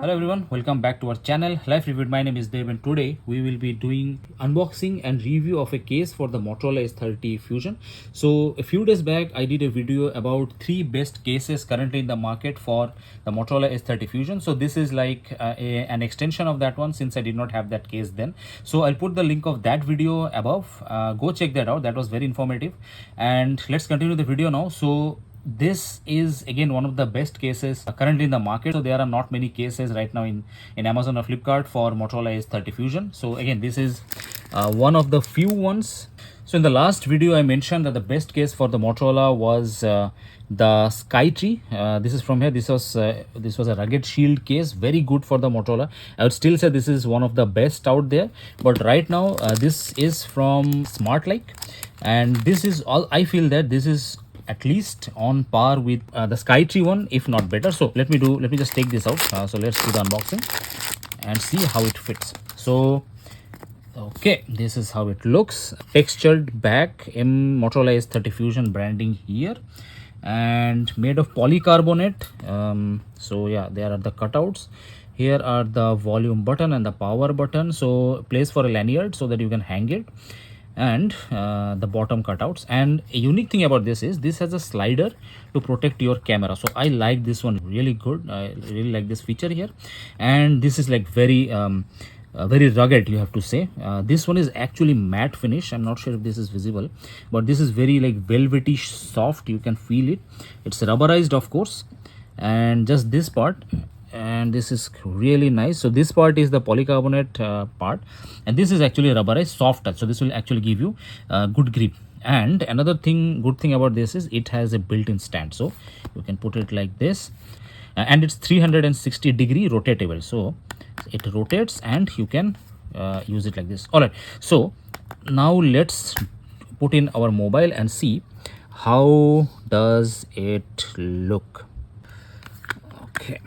Hello everyone, welcome back to our channel Life Reviewed. My name is Dev and today we will be doing unboxing and review of a case for the Motorola Edge 30 Fusion. So a few days back I did a video about 3 best cases currently in the market for the Motorola Edge 30 Fusion. So this is like an extension of that one since I did not have that case then. So I'll put the link of that video above. Go check that out. That was very informative. And let's continue the video now. So this is again one of the best cases currently in the market. So there are not many cases right now in Amazon or Flipkart for Motorola Edge 30 Fusion. So again, this is one of the few ones. So in the last video I mentioned that the best case for the Motorola was the Skytree. This is from here. This was a rugged shield case, very good for the Motorola. I would still say this is one of the best out there, but right now this is from SmartLike, and this is all. I feel that this is at least on par with the Skytree one, if not better. So let me just take this out. So let's do the unboxing and see how it fits. So okay, this is how it looks. Textured back, Motorola Edge 30 Fusion branding here, and made of polycarbonate. So yeah, there are the cutouts. Here are the volume button and the power button, so place for a lanyard so that you can hang it, and the bottom cutouts. And a unique thing about this is this has a slider to protect your camera. So I like this one really good. I really like this feature here, and this is like very rugged, you have to say. This one is actually matte finish. I'm not sure if this is visible, but this is very like velvety soft. You can feel it. It's rubberized, of course, and just this part, and this is really nice. So this part is the polycarbonate part, and this is actually rubberized soft touch. So this will actually give you good grip. And another good thing about this is it has a built-in stand, so you can put it like this, and it's 360-degree rotatable, so it rotates and you can use it like this. All right, so now let's put in our mobile and see how does it look. Okay.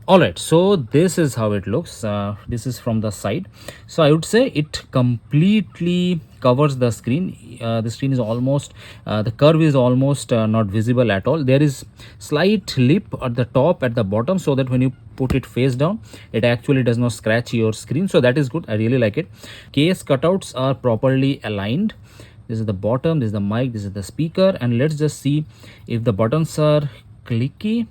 All right, so this is how it looks. This is from the side. So I would say it completely covers the screen. The screen is almost the curve is almost not visible at all. There is slight lip at the top, at the bottom, so that when you put it face down, it actually does not scratch your screen. So that is good. I really like it. Case cutouts are properly aligned. This is the bottom, this is the mic, this is the speaker, and let's just see if the buttons are clicky.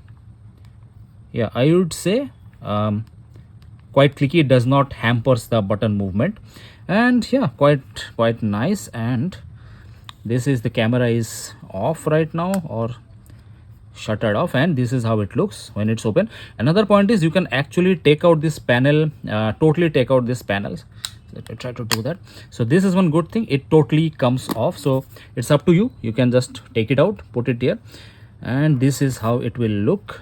Yeah, I would say quite clicky. It does not hampers the button movement, and yeah, quite nice. And this is the camera is off right now, or shuttered off, and this is how it looks when it's open. Another point is you can actually take out this panel, totally take out this panel. Let me try to do that. So this is one good thing, it totally comes off. So it's up to you. You can just take it out, put it here, and this is how it will look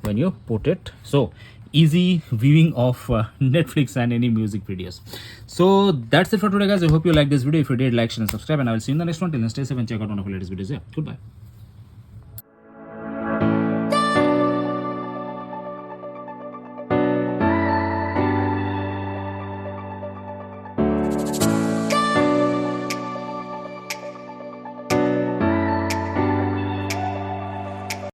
when you put it. So easy viewing of Netflix and any music videos. So that's it for today, guys. I hope you like this video. If you did, like, share and subscribe, and I will see you in the next one. Till then, stay safe and check out one of the latest videos. Yeah, goodbye.